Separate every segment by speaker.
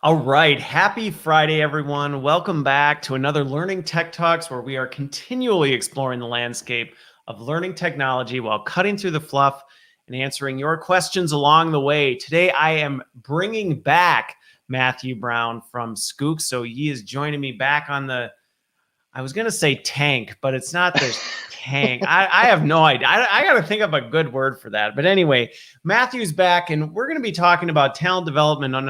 Speaker 1: All right. Happy Friday, everyone. Welcome back to another Learning Tech Talks, where we are continually exploring the landscape of learning technology while cutting through the fluff and answering your questions along the way. Today, I am bringing back Matthew Brown from Schoox. So he is joining me back on I was going to say tank, but it's not the tank. I have no idea. I got to think of a good word for that. But anyway, Matthew's back, and we're going to be talking about talent development and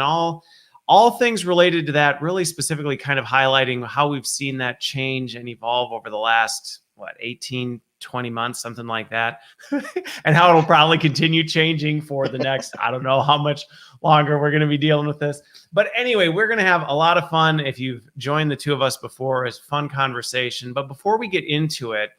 Speaker 1: all things related to that, really specifically kind of highlighting how we've seen that change and evolve over the last, 18, 20 months, something like that, and how it'll probably continue changing for the next, I don't know how much longer we're going to be dealing with this. But anyway, we're going to have a lot of fun. If you've joined the two of us before, it's fun conversation. But before we get into it,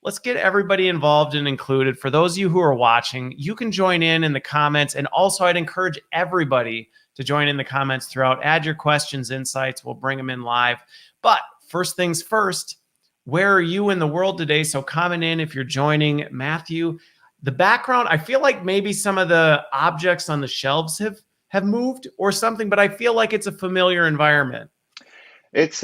Speaker 1: let's get everybody involved and included. For those of you who are watching, you can join in the comments. And also, I'd encourage everybody to join in the comments throughout. Add your questions, insights. We'll bring them in live. But first things first, where are you in the world today? So comment in if you're joining. Matthew, the background, I feel like maybe some of the objects on the shelves have moved or something, but I feel like it's a familiar environment.
Speaker 2: It's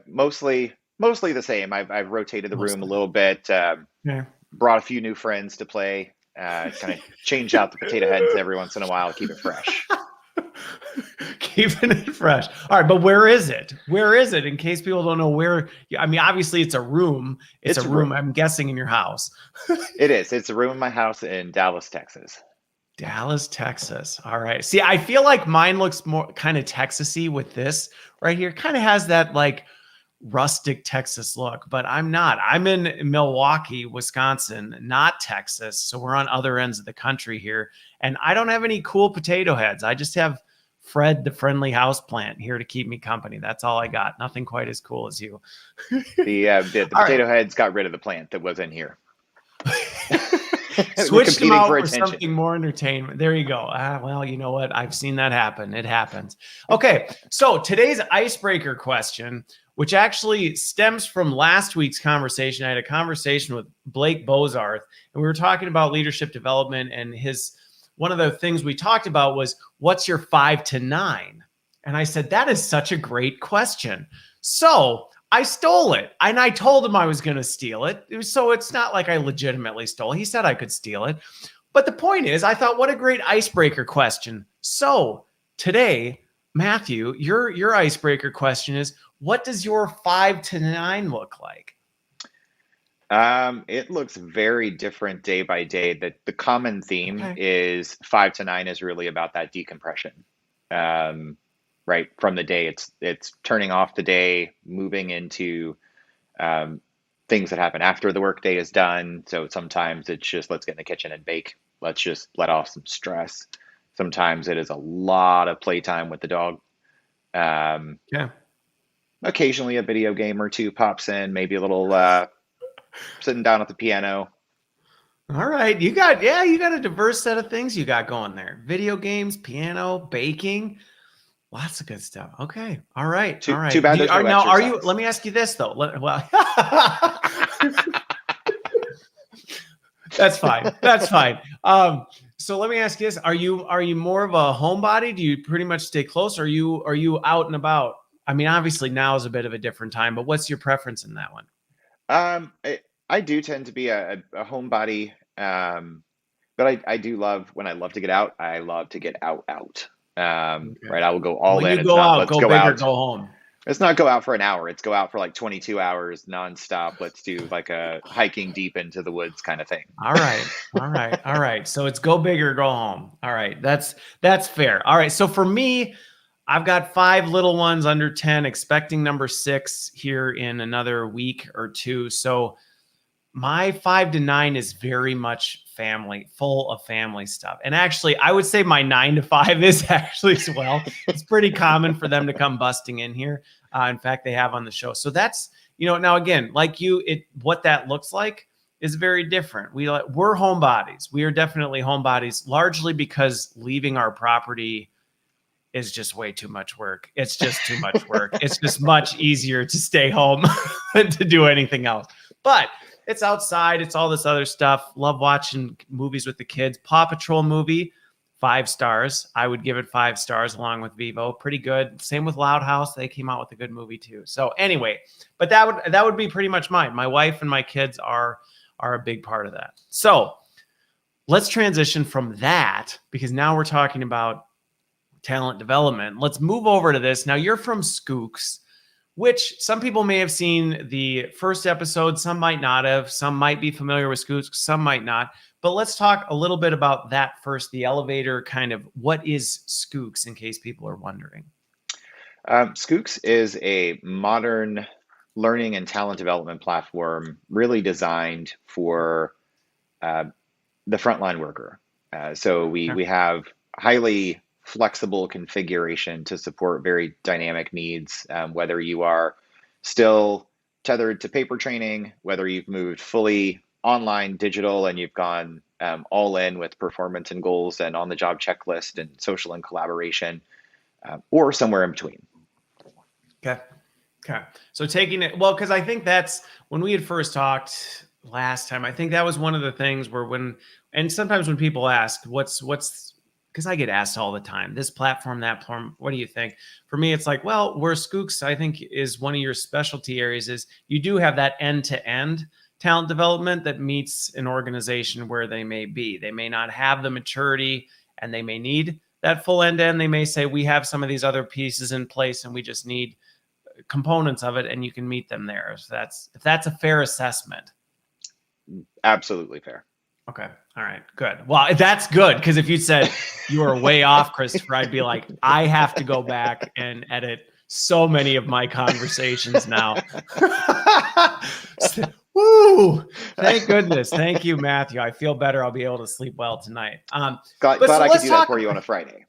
Speaker 2: mostly the same. I've rotated the room a little bit, brought a few new friends to play, kind of change out the potato heads every once in a while to keep it fresh.
Speaker 1: Keeping it fresh. All right, but where is it? Where is it? In case people don't know where. I mean, obviously it's a room. It's a room. I'm guessing in your house.
Speaker 2: It is. It's a room in my house in Dallas, Texas.
Speaker 1: Dallas, Texas. All right. See, I feel like mine looks more kind of Texas-y with this right here. Kind of has that like rustic Texas look, but I'm not. I'm in Milwaukee, Wisconsin, not Texas. So we're on other ends of the country here. And I don't have any cool potato heads. I just have Fred, the friendly houseplant, here to keep me company. That's all I got. Nothing quite as cool as you.
Speaker 2: The potato heads got rid of the plant that was in here.
Speaker 1: Switched them out for something more entertainment. There you go. Well, you know what? I've seen that happen. It happens. Okay, so today's icebreaker question, which actually stems from last week's conversation. I had a conversation with Blake Bozarth, and we were talking about leadership development, and one of the things we talked about was, what's your 5 to 9? And I said, that is such a great question. So I stole it, and I told him I was going to steal it. So it's not like I legitimately stole it. He said I could steal it. But the point is, I thought, what a great icebreaker question. So today, Matthew, your icebreaker question is, what does your 5 to 9 look like?
Speaker 2: It looks very different day by day. The common theme is 5 to 9 is really about that decompression. Right from the day, it's turning off the day, moving into things that happen after the workday is done. So sometimes it's just, let's get in the kitchen and bake. Let's just let off some stress. Sometimes it is a lot of playtime with the dog. Occasionally a video game or two pops in, maybe a little sitting down at the piano.
Speaker 1: All right. You got a diverse set of things you got going there. Video games, piano, baking, lots of good stuff. Okay. All right. All right.
Speaker 2: Too bad there's no exercise.
Speaker 1: Let me ask you this though. That's fine. That's fine. So let me ask you this. Are you more of a homebody? Do you pretty much stay close? Are you out and about? I mean, obviously now is a bit of a different time, but what's your preference in that one?
Speaker 2: I do tend to be a homebody, but I do love, when I love to get out, I love to get out. Right, I will go all in.
Speaker 1: When you go out, go big or go home.
Speaker 2: It's not go out for an hour. It's go out for like 22 hours nonstop. Let's do like a hiking deep into the woods kind of thing.
Speaker 1: All right. So it's go big or go home. All right, that's fair. All right, so for me, I've got 5 little ones under 10, expecting number 6 here in another week or two. So my 5 to 9 is very much family, full of family stuff. And actually, I would say my 9 to 5 is actually as well. It's pretty common for them to come busting in here. In fact, they have on the show. So that's, now again, like what that looks like is very different. We're homebodies. We are definitely homebodies, largely because leaving our property is just way too much work. It's just too much work. It's just much easier to stay home than to do anything else. But it's outside. It's all this other stuff. Love watching movies with the kids. Paw Patrol movie 5 stars. I would give it 5 stars along with Vivo. Pretty good. Same with Loud House. They came out with a good movie too. So anyway, but that would be pretty much mine. My wife and my kids are a big part of that. So let's transition from that, because now we're talking about talent development. Let's move over to this. Now you're from Schoox, which some people may have seen the first episode. Some might not have. Some might be familiar with Schoox. Some might not. But let's talk a little bit about that first, the elevator kind of. What is Schoox, in case people are wondering?
Speaker 2: Schoox is a modern learning and talent development platform really designed for the frontline worker. So we have highly flexible configuration to support very dynamic needs, whether you are still tethered to paper training, whether you've moved fully online digital and you've gone all in with performance and goals and on the job checklist and social and collaboration, or somewhere in between.
Speaker 1: Okay. So taking it, well, because I think that's when we had first talked last time, I think that was one of the things where and sometimes when people ask what's, because I get asked all the time, this platform, that platform, what do you think? For me, it's like, well, where Schoox, I think, is one of your specialty areas is you do have that end-to-end talent development that meets an organization where they may be. They may not have the maturity and they may need that full end-to-end. They may say, we have some of these other pieces in place and we just need components of it, and you can meet them there. So if that's a fair assessment.
Speaker 2: Absolutely fair.
Speaker 1: Okay. All right. Good. Well, that's good, because if you said you were way off, Christopher, I'd be like, I have to go back and edit so many of my conversations now. Woo! Thank goodness. Thank you, Matthew. I feel better. I'll be able to sleep well tonight.
Speaker 2: Glad I could do that for you on a Friday.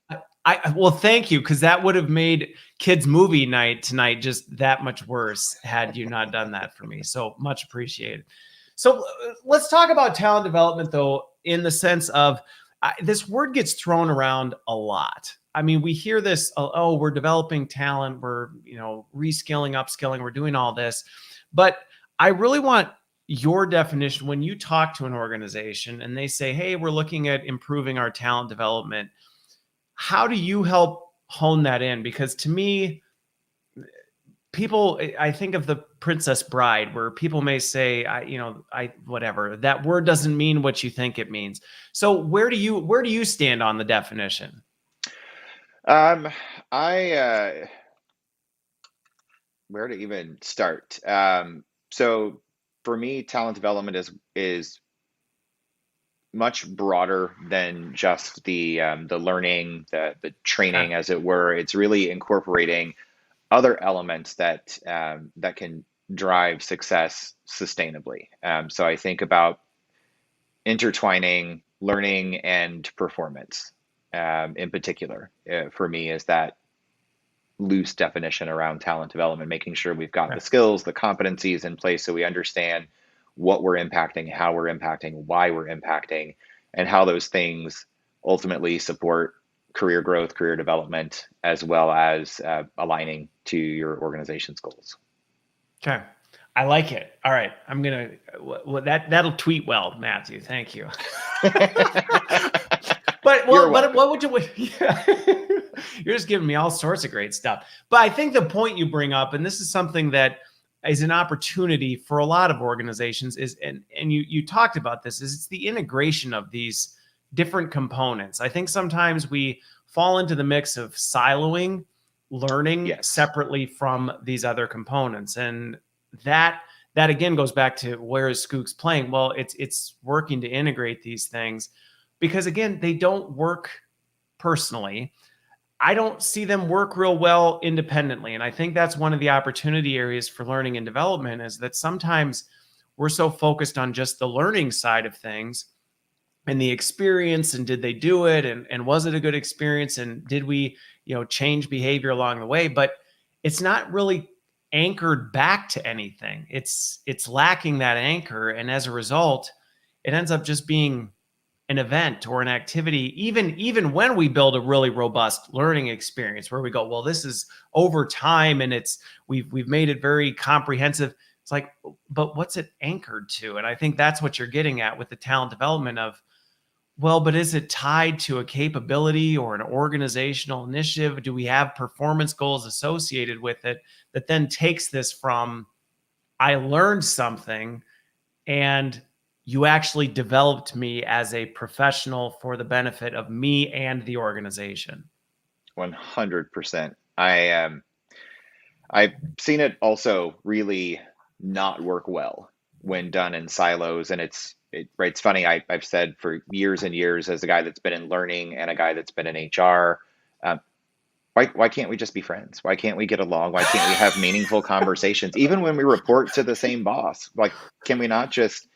Speaker 1: Well, thank you, because that would have made kids' movie night tonight just that much worse had you not done that for me. So much appreciated. So let's talk about talent development, though, in the sense of this word gets thrown around a lot. I mean, we hear this, oh, we're developing talent, we're, reskilling, upskilling, we're doing all this. But I really want your definition when you talk to an organization and they say, hey, we're looking at improving our talent development. How do you help hone that in? Because to me, I think of the Princess Bride, where people may say, whatever, that word doesn't mean what you think it means. So where do you stand on the definition?
Speaker 2: Where to even start? So for me, talent development is much broader than just the learning, the training, as it were. It's really incorporating other elements that can drive success sustainably. So I think about intertwining learning and performance in particular. For me, is that loose definition around talent development, making sure we've got the skills, the competencies in place so we understand what we're impacting, how we're impacting, why we're impacting, and how those things ultimately support career growth, career development, as well as aligning to your organization's goals.
Speaker 1: Okay. I like it. All right. I'm going to, that'll tweet well, Matthew. Thank you. But what would you, you're just giving me all sorts of great stuff. But I think the point you bring up, and this is something that is an opportunity for a lot of organizations, is, and you talked about this, is it's the integration of these different components. I think sometimes we fall into the mix of siloing learning separately from these other components. And that again goes back to, where is Schoox playing? Well, it's working to integrate these things, because again, they don't work personally. I don't see them work real well independently. And I think that's one of the opportunity areas for learning and development, is that sometimes we're so focused on just the learning side of things and the experience, and did they do it? And was it a good experience? And did we, change behavior along the way? But it's not really anchored back to anything. It's lacking that anchor. And as a result, it ends up just being an event or an activity, even when we build a really robust learning experience where we go, well, this is over time and we've made it very comprehensive. It's like, but what's it anchored to? And I think that's what you're getting at with the talent development of, Well, but is it tied to a capability or an organizational initiative? Do we have performance goals associated with it that then takes this from I learned something and you actually developed me as a professional for the benefit of me and the organization?
Speaker 2: 100%. I've seen it also really not work well when done in silos. And right, it's funny. I've said for years and years, as a guy that's been in learning and a guy that's been in HR, um, why can't we just be friends? Why can't we get along? Why can't we have meaningful conversations, even when we report to the same boss? Like, can we not just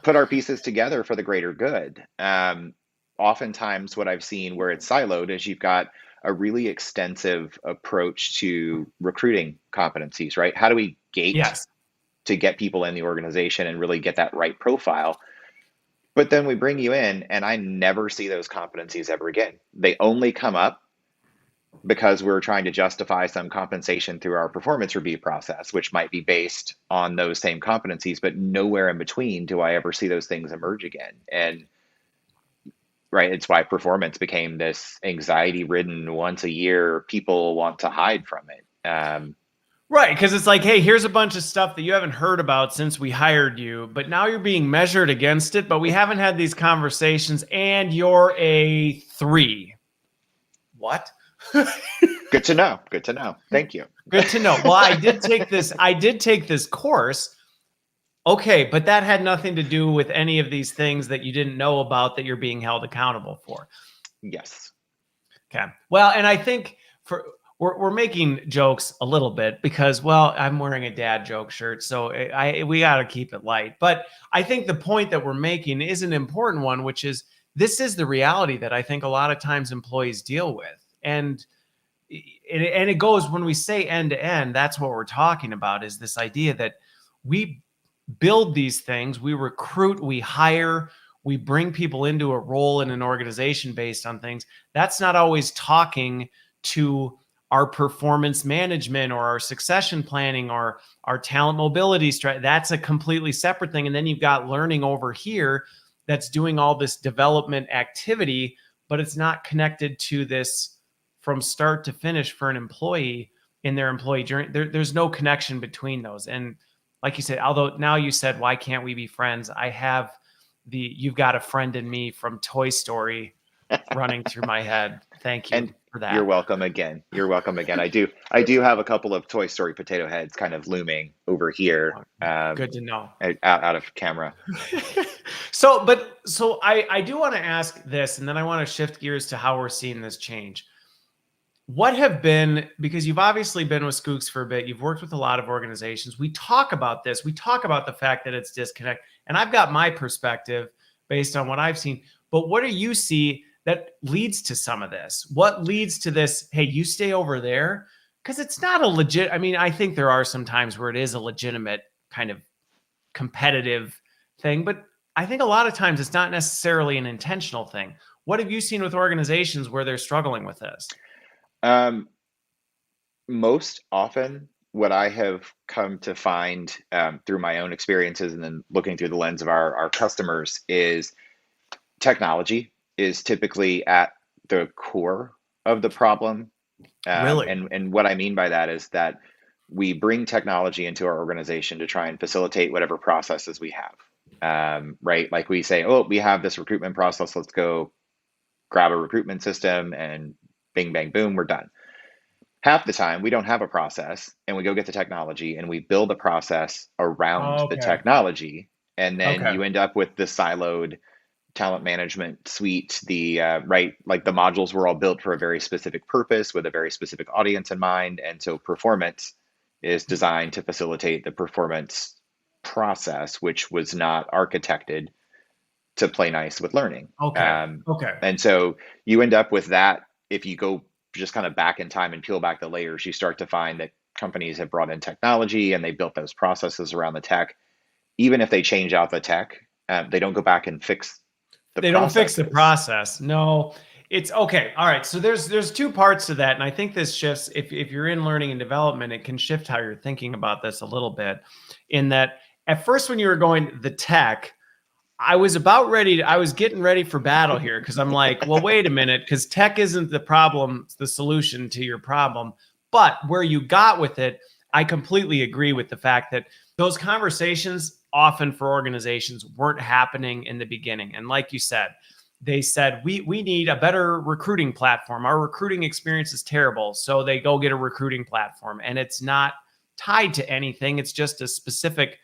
Speaker 2: put our pieces together for the greater good? Oftentimes, what I've seen where it's siloed is you've got a really extensive approach to recruiting competencies, right? How do we gate
Speaker 1: Yes.
Speaker 2: to get people in the organization and really get that right profile? But then we bring you in, and I never see those competencies ever again. They only come up because we're trying to justify some compensation through our performance review process, which might be based on those same competencies, but nowhere in between do I ever see those things emerge again. And right, it's why performance became this anxiety ridden once a year. People want to hide from it.
Speaker 1: Right, because it's like, hey, here's a bunch of stuff that you haven't heard about since we hired you, but now you're being measured against it, but we haven't had these conversations, and you're a 3. What?
Speaker 2: Good to know. Good to know. Thank you.
Speaker 1: Good to know. Well, I did take this course. Okay, but that had nothing to do with any of these things that you didn't know about that you're being held accountable for.
Speaker 2: Yes.
Speaker 1: Okay. Well, and I think we're making jokes a little bit because, well, I'm wearing a dad joke shirt, so we got to keep it light. But I think the point that we're making is an important one, which is this is the reality that I think a lot of times employees deal with. And it goes when we say end to end, that's what we're talking about, is this idea that we build these things, we recruit, we hire, we bring people into a role in an organization based on things. That's not always talking to our performance management or our succession planning or our talent mobility strategy. That's a completely separate thing. And then you've got learning over here that's doing all this development activity, but it's not connected to this from start to finish for an employee in their employee journey. There's no connection between those. And like you said, although now you said, why can't we be friends? I have you've got a friend in me from Toy Story running through my head. Thank you
Speaker 2: And
Speaker 1: for that.
Speaker 2: you're welcome again. You're welcome again. I do have a couple of Toy Story potato heads kind of looming over here.
Speaker 1: Good to know.
Speaker 2: Out of camera.
Speaker 1: So I do want to ask this, and then I want to shift gears to how we're seeing this change. What have been, because you've obviously been with Schoox for a bit, you've worked with a lot of organizations. We talk about this. We talk about the fact that it's disconnect. And I've got my perspective based on what I've seen. But what do you see that leads to some of this? What leads to this, hey, you stay over there? Because it's not a legit, I mean, I think there are some times where it is a legitimate kind of competitive thing, but I think a lot of times it's not necessarily an intentional thing. What have you seen with organizations where they're struggling with this?
Speaker 2: Most often, what I have come to find through my own experiences and then looking through the lens of our customers is technology is typically at the core of the problem.
Speaker 1: Really?
Speaker 2: And what I mean by that is that we bring technology into our organization to try and facilitate whatever processes we have. Right? Like we say, oh, we have this recruitment process. Let's go grab a recruitment system and bing, bang, boom, we're done. Half the time, we don't have a process and we go get the technology and we build a process around the technology. And then you end up with the siloed talent management suite, right, like the modules were all built for a very specific purpose with a very specific audience in mind. And so performance is designed to facilitate the performance process, which was not architected to play nice with learning. And so you end up with that. If you go just kind of back in time and peel back the layers, you start to find that companies have brought in technology and they built those processes around the tech. Even if they change out the tech, they don't go back and fix the processes.
Speaker 1: They don't fix the process. No, it's okay. All right. So there's two parts to that. And I think this shifts, if you're in learning and development, it can shift how you're thinking about this a little bit, in that at first, when you were going the tech, I was about ready. I was getting ready for battle here because I'm like, well, wait a minute, because tech isn't the problem, the solution to your problem. But where you got with it, I completely agree with the fact that those conversations often for organizations weren't happening in the beginning. And like you said, they said, we need a better recruiting platform. Our recruiting experience is terrible. So they go get a recruiting platform, and it's not tied to anything. It's just a specific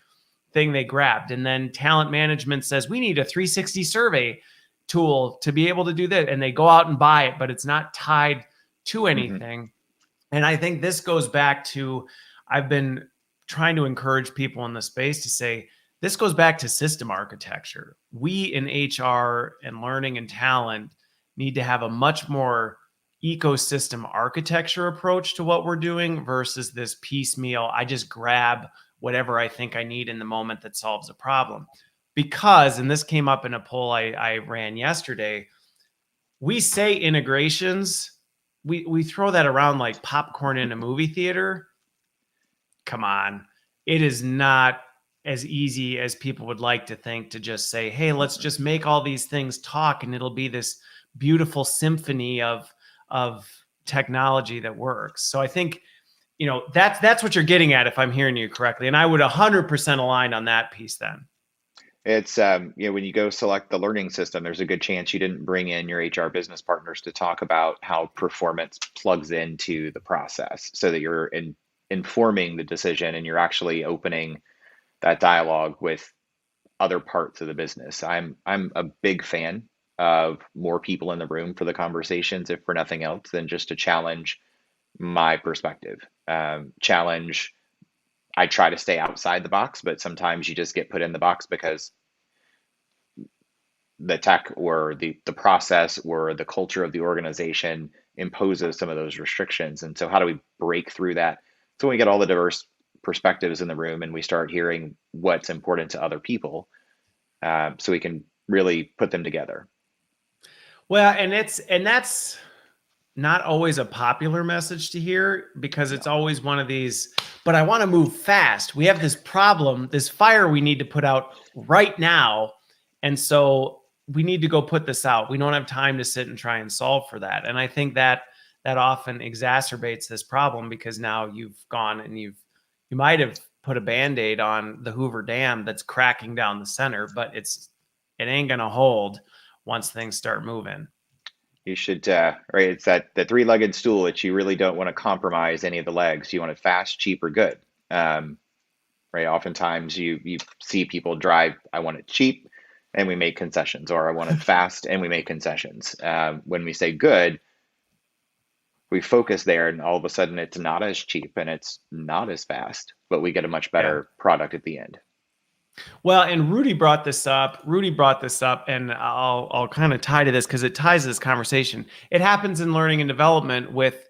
Speaker 1: thing they grabbed. And then talent management says, we need a 360 survey tool to be able to do that. And they go out and buy it, but it's not tied to anything. Mm-hmm. And I think this goes back to, I've been trying to encourage people in the space to say, this goes back to system architecture. We in HR and learning and talent need to have a much more ecosystem architecture approach to what we're doing versus this piecemeal, I just grab whatever I think I need in the moment that solves a problem. Because, and this came up in a poll I ran yesterday, we say integrations, we throw that around like popcorn in a movie theater. Come on. It is not as easy as people would like to think to just say, hey, let's just make all these things talk and it'll be this beautiful symphony of technology that works. So I think, you know, that's what you're getting at, if I'm hearing you correctly. And I would 100% align on that piece then.
Speaker 2: It's, you know, when you go select the learning system, there's a good chance you didn't bring in your HR business partners to talk about how performance plugs into the process so that you're informing the decision and you're actually opening that dialogue with other parts of the business. I'm a big fan of more people in the room for the conversations, if for nothing else than just to challenge my perspective. Challenge, I try to stay outside the box, but sometimes you just get put in the box because the tech or the process or the culture of the organization imposes some of those restrictions. And so how do we break through that? So when we get all the diverse perspectives in the room and we start hearing what's important to other people, so we can really put them together.
Speaker 1: Well, and that's not always a popular message to hear because it's always one of these, but I want to move fast. We have this problem, this fire we need to put out right now. And so we need to go put this out. We don't have time to sit and try and solve for that. And I think that often exacerbates this problem because now you've gone and you might have put a Band-Aid on the Hoover Dam that's cracking down the center, but it ain't going to hold once things start moving.
Speaker 2: You should, right? It's the three-legged stool that you really don't want to compromise any of the legs. You want it fast, cheap, or good, right? Oftentimes you see people drive, I want it cheap, and we make concessions, or I want it fast, and we make concessions. When we say good, we focus there, and all of a sudden it's not as cheap and it's not as fast, but we get a much better product at the end.
Speaker 1: Well, and Rudy brought this up, and I'll kind of tie to this because it ties to this conversation. It happens in learning and development with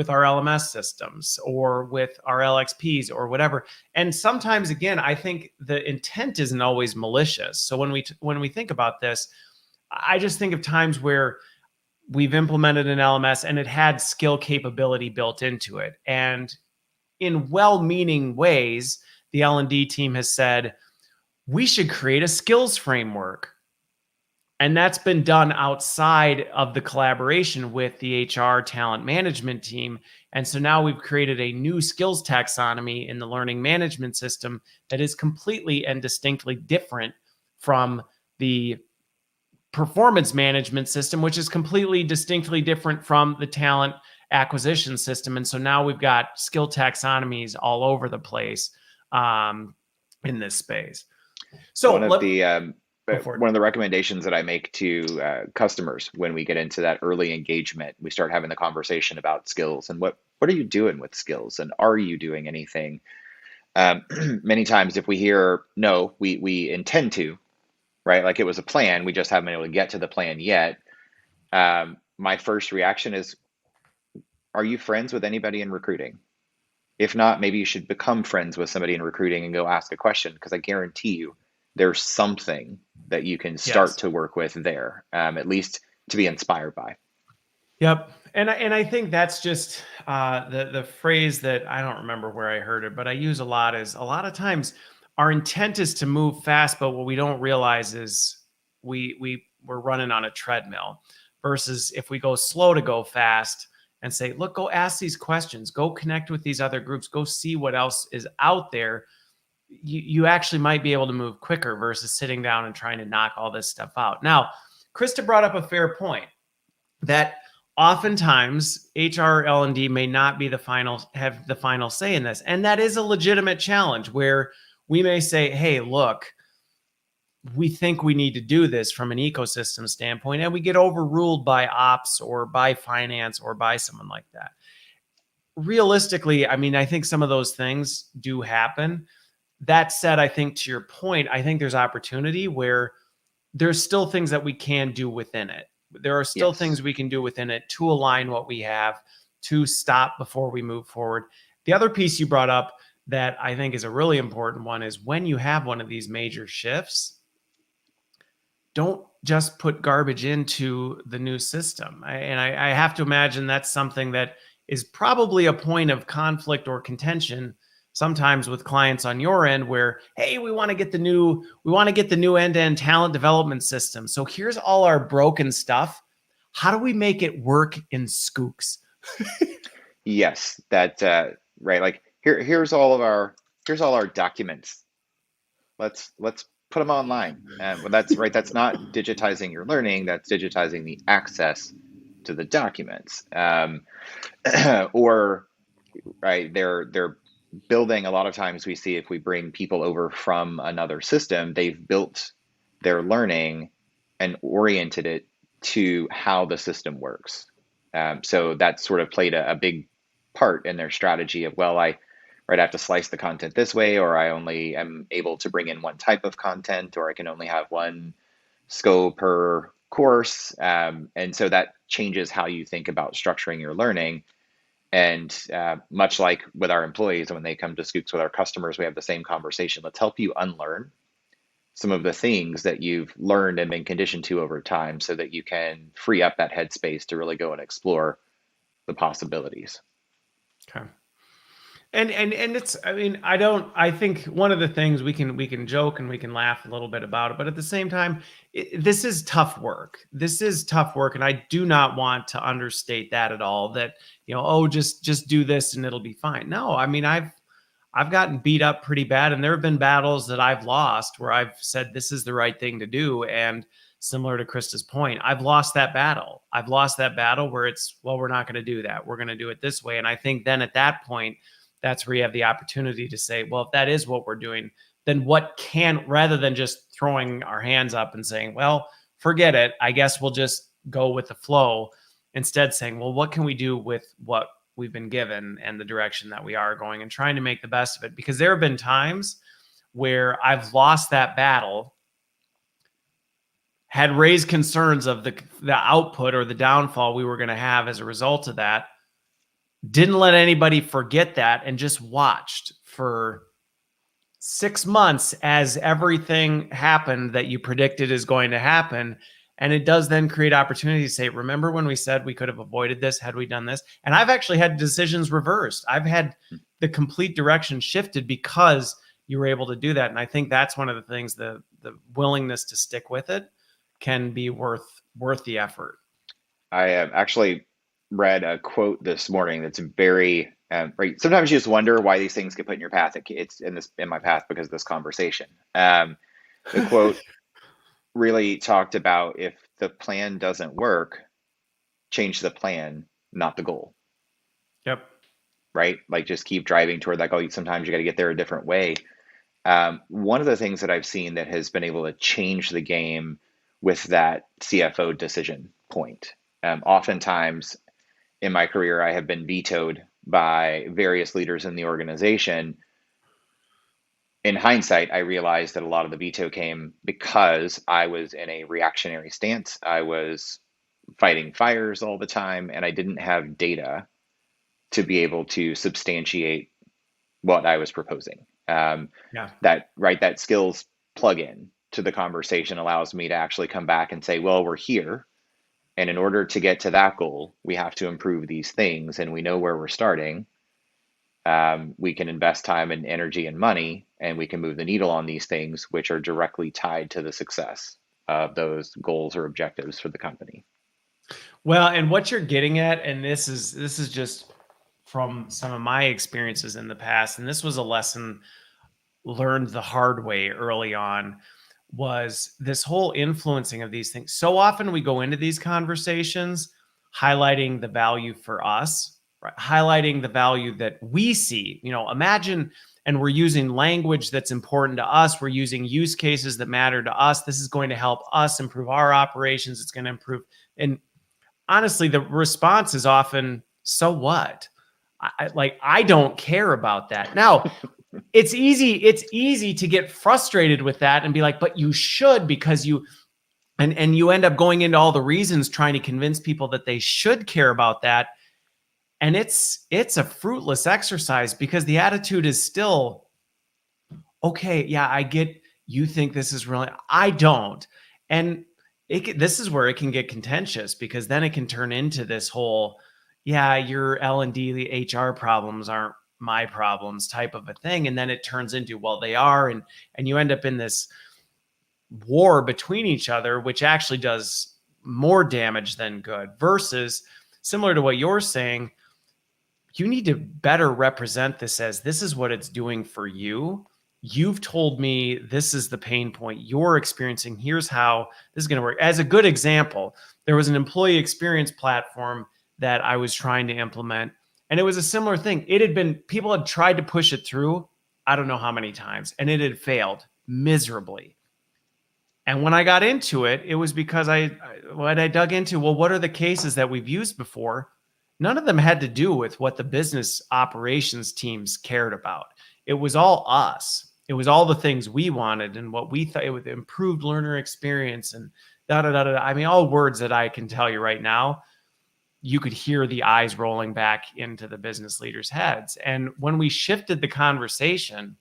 Speaker 1: our LMS systems or with our LXPs or whatever. And sometimes, again, I think the intent isn't always malicious. So when we think about this, I just think of times where we've implemented an LMS and it had skill capability built into it. And in well-meaning ways, the L&D team has said, we should create a skills framework. And that's been done outside of the collaboration with the HR talent management team. And so now we've created a new skills taxonomy in the learning management system that is completely and distinctly different from the performance management system, which is completely distinctly different from the talent acquisition system. And so now we've got skill taxonomies all over the place in this space. So
Speaker 2: one of the recommendations that I make to customers when we get into that early engagement, we start having the conversation about skills and what are you doing with skills and are you doing anything? Many times if we hear, no, we intend to, right? Like it was a plan, we just haven't been able to get to the plan yet. My first reaction is, are you friends with anybody in recruiting? If not, maybe you should become friends with somebody in recruiting and go ask a question, because I guarantee you there's something that you can start to work with there, at least to be inspired by.
Speaker 1: Yep. And I think that's just the phrase that I don't remember where I heard it, but I use a lot is a lot of times our intent is to move fast, but what we don't realize is we're running on a treadmill, versus if we go slow to go fast and say, look, go ask these questions, go connect with these other groups, go see what else is out there. You actually might be able to move quicker versus sitting down and trying to knock all this stuff out. Now, Krista brought up a fair point that oftentimes HR L&D may not be have the final say in this. And that is a legitimate challenge where we may say, hey, look, we think we need to do this from an ecosystem standpoint, and we get overruled by ops or by finance or by someone like that. Realistically, I mean, I think some of those things do happen. That said, I think to your point, I think there's opportunity where there's still things that we can do within it. There are still things we can do within it to align what we have, to stop before we move forward. The other piece you brought up that I think is a really important one is when you have one of these major shifts, don't just put garbage into the new system. I have to imagine that's something that is probably a point of conflict or contention sometimes with clients on your end where, hey, we want to get the new end-to-end talent development system. So here's all our broken stuff. How do we make it work in Schoox?
Speaker 2: Yes, that right. Like here's all our documents. Let's put them online. And well, that's right. That's not digitizing your learning. That's digitizing the access to the documents. Or right, they're building. A lot of times we see if we bring people over from another system, they've built their learning and oriented it to how the system works. So that sort of played a big part in their strategy of, well, I have to slice the content this way, or I only am able to bring in one type of content, or I can only have one scope per course. And so that changes how you think about structuring your learning. And much like with our employees, when they come to Schoox with our customers, we have the same conversation. Let's help you unlearn some of the things that you've learned and been conditioned to over time so that you can free up that headspace to really go and explore the possibilities.
Speaker 1: Okay. And it's, I mean, I think one of the things we can joke and we can laugh a little bit about it, but at the same time, this is tough work. This is tough work. And I do not want to understate that at all, that, oh, just do this and it'll be fine. No, I mean, I've gotten beat up pretty bad, and there have been battles that I've lost where I've said, this is the right thing to do. And similar to Krista's point, I've lost that battle. I've lost that battle where it's, well, we're not going to do that. We're going to do it this way. And I think then at that point, that's where you have the opportunity to say, well, if that is what we're doing, then rather than just throwing our hands up and saying, well, forget it, I guess we'll just go with the flow, instead saying, well, what can we do with what we've been given and the direction that we are going, and trying to make the best of it. Because there have been times where I've lost that battle, had raised concerns of the output or the downfall we were going to have as a result of that, didn't let anybody forget that, and just watched for 6 months as everything happened that you predicted is going to happen. And it does then create opportunity to say, remember when we said we could have avoided this had we done this? And I've actually had decisions reversed. I've had the complete direction shifted because you were able to do that. And I think that's one of the things, the willingness to stick with it can be worth the effort.
Speaker 2: I have actually read a quote this morning that's very right. Sometimes you just wonder why these things get put in your path. It's in my path because of this conversation. The quote really talked about, if the plan doesn't work, change the plan, not the goal.
Speaker 1: Yep.
Speaker 2: Right? Like, just keep driving toward that goal. Sometimes you got to get there a different way. One of the things that I've seen that has been able to change the game with that CFO decision point. Oftentimes in my career, I have been vetoed by various leaders in the organization. In hindsight, I realized that a lot of the veto came because I was in a reactionary stance. I was fighting fires all the time, and I didn't have data to be able to substantiate what I was proposing. That skills plug-in to the conversation allows me to actually come back and say, well, we're here. And in order to get to that goal, we have to improve these things, and we know where we're starting. we can invest time and energy and money, and we can move the needle on these things, which are directly tied to the success of those goals or objectives for the company.
Speaker 1: Well, and what you're getting at, and this is just from some of my experiences in the past, and this was a lesson learned the hard way early on, was this whole influencing of these things. So often we go into these conversations highlighting the value for us, right? Highlighting the value that we see. Imagine, and we're using language that's important to us. We're using use cases that matter to us. This is going to help us improve our operations. It's going to improve. And honestly, the response is often, so what? I don't care about that. Now, it's easy to get frustrated with that and be like, but you should, because and you end up going into all the reasons trying to convince people that they should care about that. And it's a fruitless exercise, because the attitude is still, okay, yeah, I get you think this is really, I don't. And this is where it can get contentious, because then it can turn into this whole, yeah, your L&D, the HR problems aren't my problems type of a thing. And then it turns into, well, they are. And you end up in this war between each other, which actually does more damage than good, versus similar to what you're saying, you need to better represent this as, this is what it's doing for you. You've told me this is the pain point you're experiencing. Here's how this is going to work. As a good example, there was an employee experience platform that I was trying to implement, and it was a similar thing. People had tried to push it through, I don't know how many times, and it had failed miserably. And when I got into it, it was because when I dug into, well, what are the cases that we've used before? None of them had to do with what the business operations teams cared about. It was all us. It was all the things we wanted and what we thought it would improved learner experience and da da da da. I mean, all words that I can tell you right now, you could hear the eyes rolling back into the business leaders' heads. And when we shifted the conversation,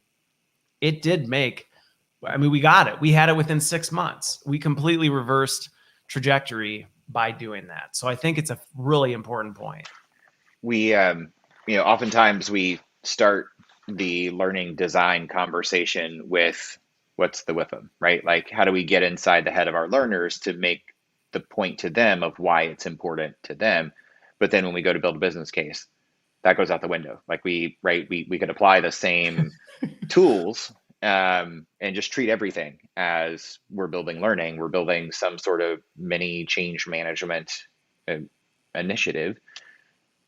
Speaker 1: it did we got it. We had it within 6 months. We completely reversed trajectory by doing that. So I think it's a really important point.
Speaker 2: We, oftentimes we start the learning design conversation with what's the with them, right? Like, how do we get inside the head of our learners to make the point to them of why it's important to them? But then when we go to build a business case, that goes out the window. Like we could apply the same tools and just treat everything as we're building learning. We're building some sort of mini change management initiative.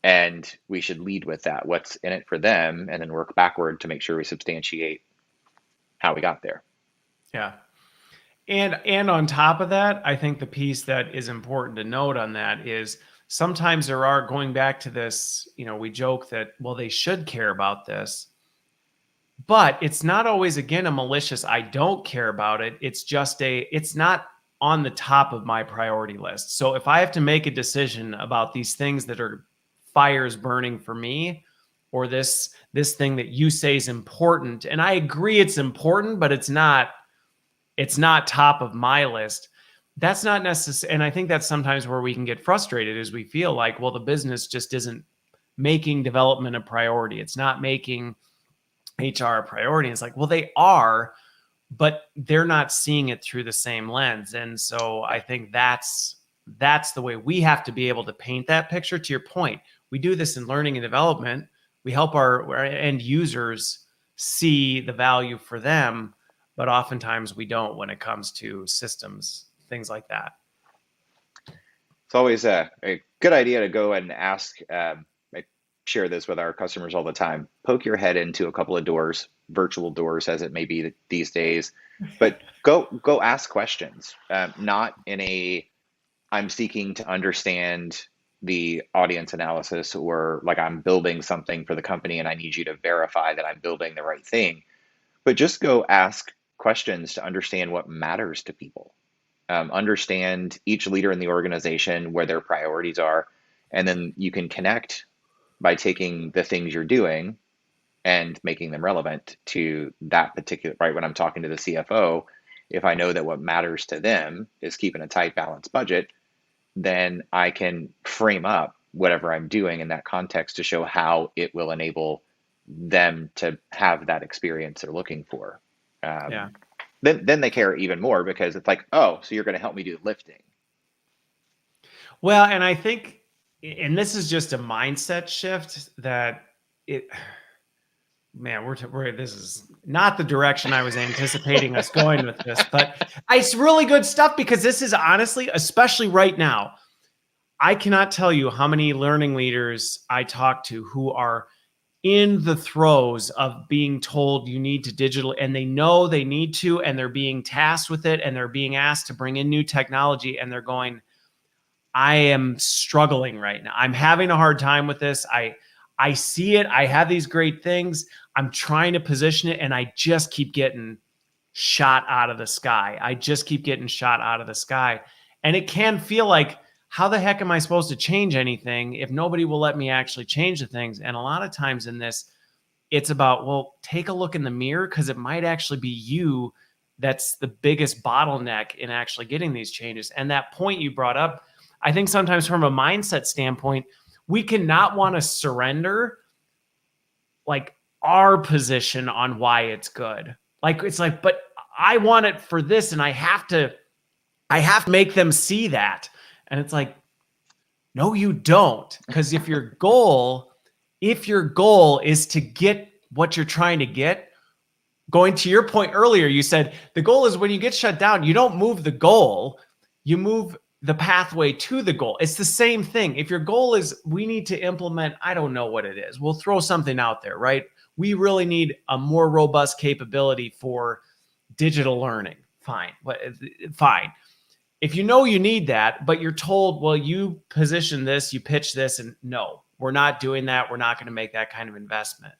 Speaker 2: And we should lead with that, what's in it for them, and then work backward to make sure we substantiate how we got there.
Speaker 1: Yeah. And on top of that, I think the piece that is important to note on that is sometimes there are, going back to this, we joke that, well, they should care about this, but it's not always, again, a malicious, I don't care about it. It's just it's not on the top of my priority list. So if I have to make a decision about these things that are fires burning for me, or this thing that you say is important, and I agree it's important, but it's not top of my list, that's not necessary. And I think that's sometimes where we can get frustrated, is we feel like, well, the business just isn't making development a priority. It's not making HR a priority. It's like, well, they are, but they're not seeing it through the same lens. And so I think that's the way we have to be able to paint that picture. To your point, we do this in learning and development. We help our end users see the value for them, but oftentimes we don't when it comes to systems, things like that.
Speaker 2: It's always a good idea to go and ask. I share this with our customers all the time. Poke your head into a couple of doors, virtual doors as it may be these days, but go ask questions. Not in a, I'm seeking to understand the audience analysis, or like I'm building something for the company and I need you to verify that I'm building the right thing. But just go ask questions to understand what matters to people. Understand each leader in the organization, where their priorities are, and then you can connect by taking the things you're doing and making them relevant to that particular, right? When I'm talking to the CFO, if I know that what matters to them is keeping a tight, balanced budget, then I can frame up whatever I'm doing in that context to show how it will enable them to have that experience they're looking for.
Speaker 1: Yeah.
Speaker 2: Then they care even more because it's like, oh, so you're going to help me do lifting.
Speaker 1: Well, and I think, and this is just a mindset shift that it, man, this is not the direction I was anticipating us going with this, but it's really good stuff because this is honestly, especially right now, I cannot tell you how many learning leaders I talk to who are in the throes of being told you need to digital, and they know they need to, and they're being tasked with it, and they're being asked to bring in new technology, and they're going, I am struggling right now. I'm having a hard time with this. I see it. I have these great things. I'm trying to position it, and I just keep getting shot out of the sky. I just keep getting shot out of the sky. And it can feel like, how the heck am I supposed to change anything if nobody will let me actually change the things? And a lot of times in this, it's about, well, take a look in the mirror, because it might actually be you that's the biggest bottleneck in actually getting these changes. And that point you brought up, I think sometimes from a mindset standpoint, we cannot want to surrender like our position on why it's good. Like, it's like, but I want it for this, and I have to make them see that. And it's like, no, you don't. Because if your goal is to get what you're trying to get, going to your point earlier, you said the goal is when you get shut down, you don't move the goal, you move the pathway to the goal. It's the same thing. If your goal is, we need to implement, I don't know what it is, we'll throw something out there, right? We really need a more robust capability for digital learning. Fine. If you know you need that, but you're told, well, you position this, you pitch this, and no, we're not doing that. We're not going to make that kind of investment.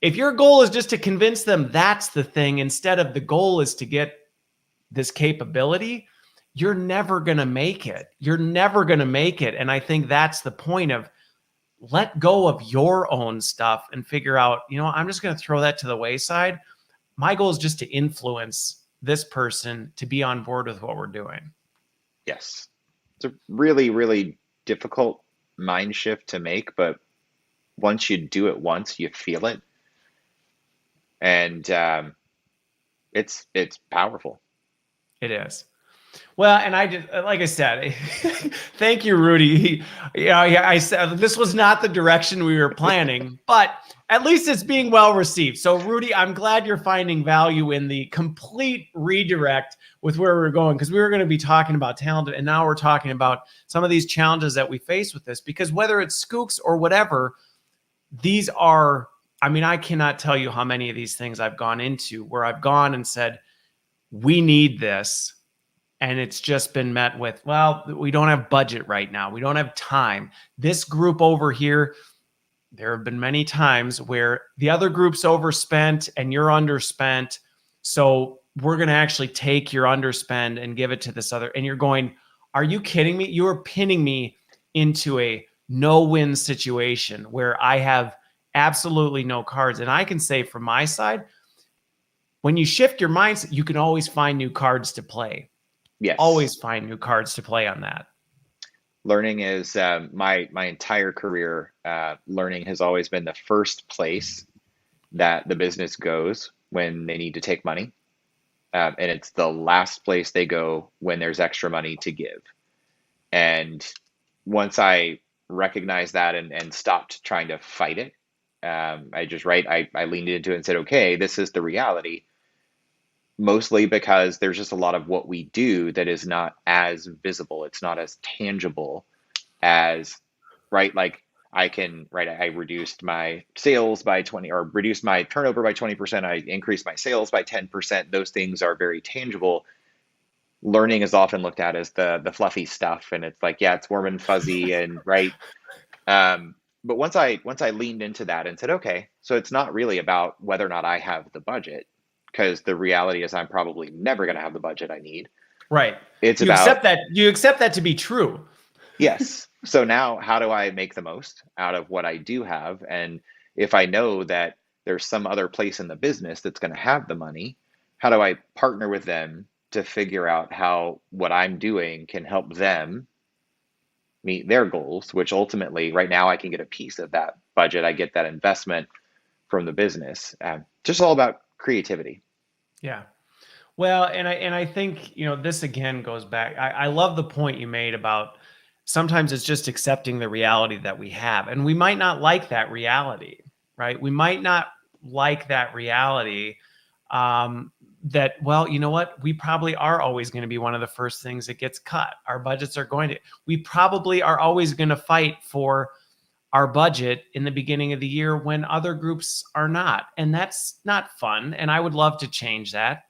Speaker 1: If your goal is just to convince them that's the thing, instead of the goal is to get this capability, you're never going to make it. You're never going to make it. And I think that's the point of, let go of your own stuff and figure out, I'm just going to throw that to the wayside. My goal is just to influence this person to be on board with what we're doing.
Speaker 2: Yes. It's a really, really difficult mind shift to make, but once you do it once, you feel it. And it's powerful.
Speaker 1: It is. Well, and I just, like I said, thank you, Rudy. I said this was not the direction we were planning, but at least it's being well received. So, Rudy, I'm glad you're finding value in the complete redirect with where we're going, because we were going to be talking about talent, and now we're talking about some of these challenges that we face with this. Because whether it's Schoox or whatever, these are, I cannot tell you how many of these things I've gone into where I've gone and said, we need this. And it's just been met with, well, we don't have budget right now. We don't have time. This group over here, there have been many times where the other group's overspent and you're underspent. So we're going to actually take your underspend and give it to this other. And you're going, are you kidding me? You are pinning me into a no-win situation where I have absolutely no cards. And I can say from my side, when you shift your mindset, you can always find new cards to play.
Speaker 2: Yes.
Speaker 1: Always find new cards to play on that.
Speaker 2: Learning is my entire career. Learning has always been the first place that the business goes when they need to take money, and it's the last place they go when there's extra money to give. And once I recognized that and stopped trying to fight it, I leaned into it and said, okay, this is the reality. Mostly because there's just a lot of what we do that is not as visible. It's not as tangible as, right? Like I reduced my sales by 20, or reduced my turnover by 20%. I increased my sales by 10%. Those things are very tangible. Learning is often looked at as the fluffy stuff. And it's like, yeah, it's warm and fuzzy and right. But once I leaned into that and said, okay, so it's not really about whether or not I have the budget, because the reality is I'm probably never going to have the budget I need.
Speaker 1: Right.
Speaker 2: It's
Speaker 1: you accept that to be true.
Speaker 2: Yes. So now how do I make the most out of what I do have? And if I know that there's some other place in the business that's going to have the money, how do I partner with them to figure out how what I'm doing can help them meet their goals, which ultimately right now I can get a piece of that budget. I get that investment. from the business. Just all about creativity.
Speaker 1: Yeah. Well, and I think, this again goes back. I love the point you made about sometimes it's just accepting the reality that we have. And we might not like that reality, right? We might not like that reality, that, well, you know what? We probably are always going to be one of the first things that gets cut. Our budgets are we probably are always going to fight for our budget in the beginning of the year when other groups are not. And that's not fun. And I would love to change that.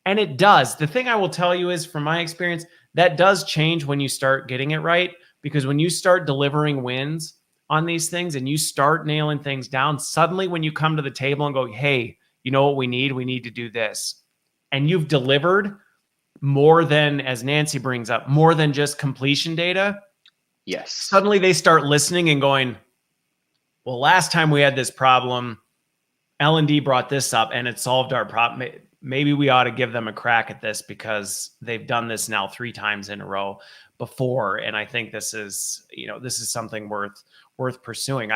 Speaker 1: And it does. The thing I will tell you is, from my experience, that does change when you start getting it right. Because when you start delivering wins on these things and you start nailing things down, suddenly when you come to the table and go, hey, you know what we need? We need to do this. And you've delivered more than, as Nancy brings up, more than just completion data.
Speaker 2: Yes.
Speaker 1: Suddenly they start listening and going, well, last time we had this problem, L&D brought this up and it solved our problem. Maybe we ought to give them a crack at this because they've done this now 3 times in a row before. And I think this is something worth pursuing.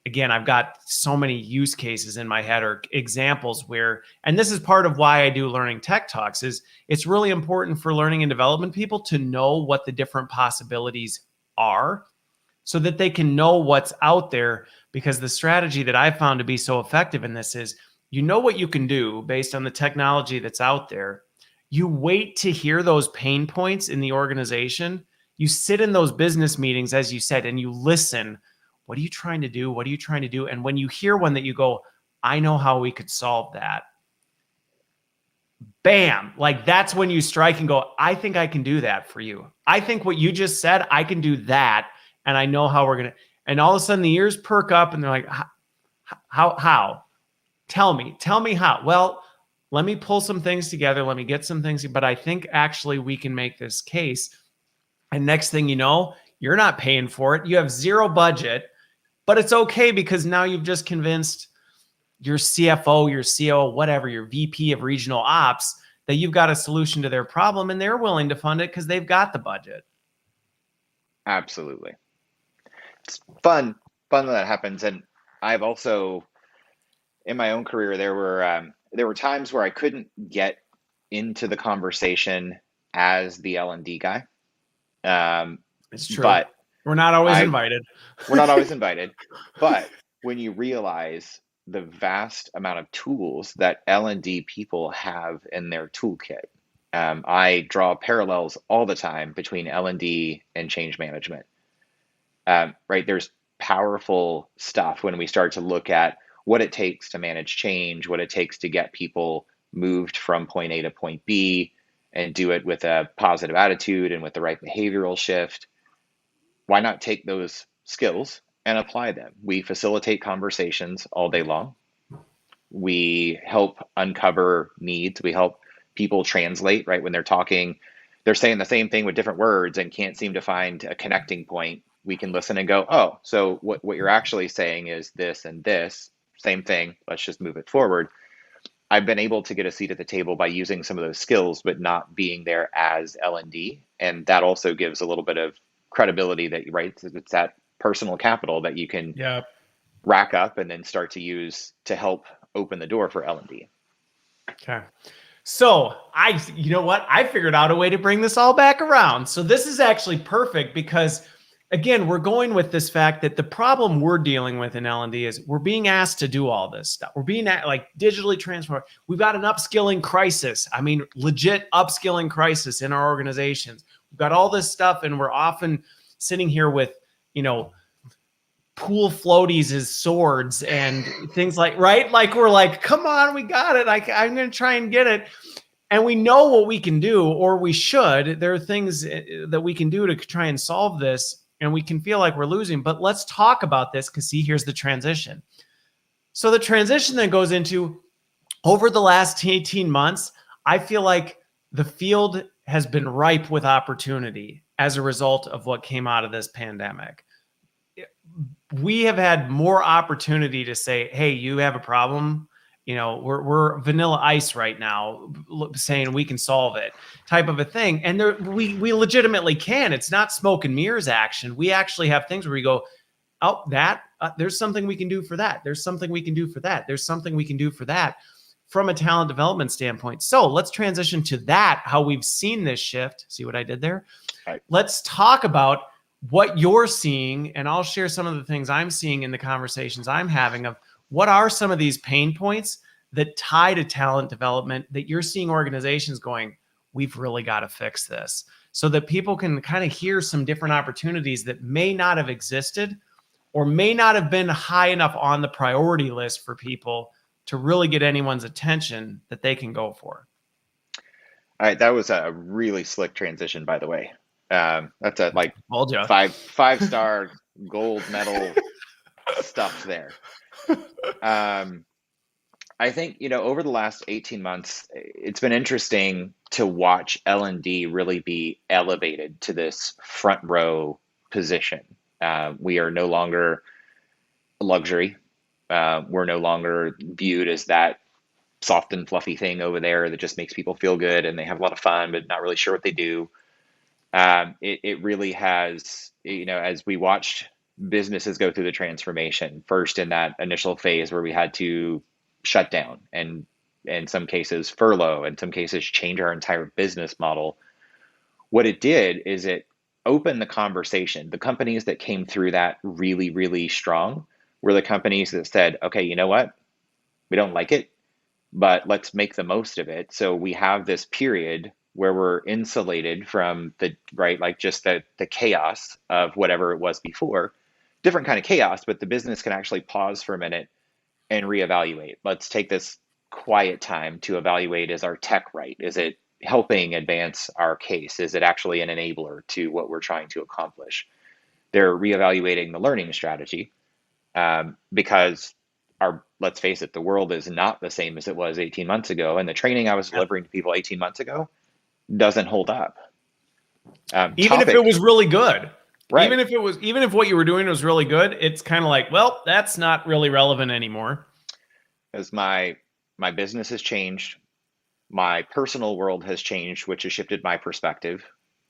Speaker 1: Again, I've got so many use cases in my head or examples where, and this is part of why I do Learning Tech Talks, is it's really important for learning and development people to know what the different possibilities are so that they can know what's out there. Because the strategy that I found to be so effective in this is, you know what you can do based on the technology that's out there. You wait to hear those pain points in the organization. You sit in those business meetings, as you said, and you listen. What are you trying to do? What are you trying to do? And when you hear one that you go, I know how we could solve that. Bam. Like, that's when you strike and go, I think I can do that for you. I think what you just said, I can do that. And I know how we're going to, and all of a sudden the ears perk up and they're like, how? Tell me how. Well, let me pull some things together. Let me get some things, but I think actually we can make this case. And next thing you know, you're not paying for it. You have zero budget, but it's okay because now you've just convinced your CFO, your COO, whatever, your VP of regional ops, that you've got a solution to their problem and they're willing to fund it because they've got the budget.
Speaker 2: Absolutely. It's fun when that happens. And I've also, in my own career, there were times where I couldn't get into the conversation as the L&D guy.
Speaker 1: It's true,
Speaker 2: but
Speaker 1: we're not always invited.
Speaker 2: We're not always invited. But when you realize the vast amount of tools that L&D people have in their toolkit, I draw parallels all the time between L&D and change management. Right, there's powerful stuff when we start to look at what it takes to manage change, what it takes to get people moved from point A to point B and do it with a positive attitude and with the right behavioral shift. Why not take those skills and apply them? We facilitate conversations all day long. We help uncover needs. We help people translate, right? When they're talking, they're saying the same thing with different words and can't seem to find a connecting point. We can listen and go, oh, so what you're actually saying is this and this. Same thing, let's just move it forward. I've been able to get a seat at the table by using some of those skills, but not being there as L&D. And that also gives a little bit of credibility that, right, it's that personal capital that you can rack up and then start to use to help open the door for L&D.
Speaker 1: Okay. So you know what? I figured out a way to bring this all back around. So this is actually perfect because, again, we're going with this fact that the problem we're dealing with in L&D is we're being asked to do all this stuff. We're being like digitally transformed. We've got an upskilling crisis. I mean, legit upskilling crisis in our organizations. We've got all this stuff and we're often sitting here with, pool floaties as swords and things like, right? Like we're like, come on, we got it. I'm going to try and get it. And we know what we can do, or we should. There are things that we can do to try and solve this. And we can feel like we're losing, but let's talk about this because see, here's the transition. So the transition that goes into over the last 18 months, I feel like the field has been ripe with opportunity as a result of what came out of this pandemic. We have had more opportunity to say, hey, you have a problem. We're vanilla ice right now, saying we can solve it type of a thing. And we legitimately can. It's not smoke and mirrors action. We actually have things where we go, oh, there's something we can do for that. There's something we can do for that. There's something we can do for that from a talent development standpoint. So let's transition to that, how we've seen this shift. See what I did there?
Speaker 2: Right.
Speaker 1: Let's talk about what you're seeing, and I'll share some of the things I'm seeing in the conversations I'm having of what are some of these pain points that tie to talent development that you're seeing organizations going, we've really got to fix this, so that people can kind of hear some different opportunities that may not have existed or may not have been high enough on the priority list for people to really get anyone's attention that they can go for.
Speaker 2: All right, that was a really slick transition, by the way. That's a like five-star gold medal stuff there. I think, over the last 18 months, it's been interesting to watch L&D really be elevated to this front row position. We are no longer a luxury. We're no longer viewed as that soft and fluffy thing over there that just makes people feel good and they have a lot of fun, but not really sure what they do. It really has, as we watched businesses go through the transformation, first in that initial phase where we had to shut down and in some cases furlough, in some cases change our entire business model. What it did is it opened the conversation. The companies that came through that really, really strong were the companies that said, okay, you know what? We don't like it, but let's make the most of it. So we have this period where we're insulated from just the chaos of whatever it was before. Different kind of chaos, but the business can actually pause for a minute and reevaluate. Let's take this quiet time to evaluate, is our tech right? Is it helping advance our case? Is it actually an enabler to what we're trying to accomplish? They're reevaluating the learning strategy because let's face it, the world is not the same as it was 18 months ago. And the training I was delivering to people 18 months ago doesn't hold up.
Speaker 1: Even if it was really good.
Speaker 2: Right.
Speaker 1: Even if what you were doing was really good, it's kind of like, well, that's not really relevant anymore.
Speaker 2: As my business has changed, my personal world has changed, which has shifted my perspective.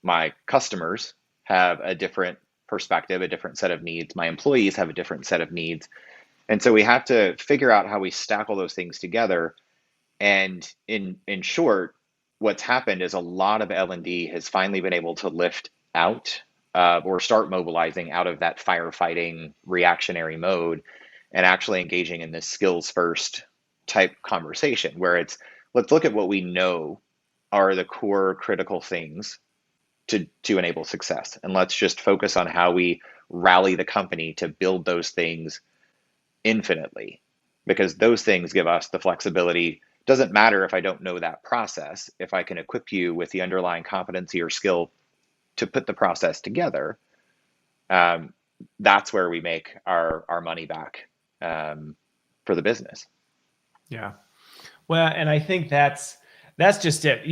Speaker 2: My customers have a different perspective, a different set of needs. My employees have a different set of needs. And so we have to figure out how we stack all those things together. And in short, what's happened is a lot of L&D has finally been able to lift out or start mobilizing out of that firefighting reactionary mode and actually engaging in this skills first type conversation where it's, let's look at what we know are the core critical things to enable success. And let's just focus on how we rally the company to build those things infinitely, because those things give us the flexibility. Doesn't matter if I don't know that process. If I can equip you with the underlying competency or skill to put the process together, that's where we make our money back for the business.
Speaker 1: Yeah. Well, and I think that's just it.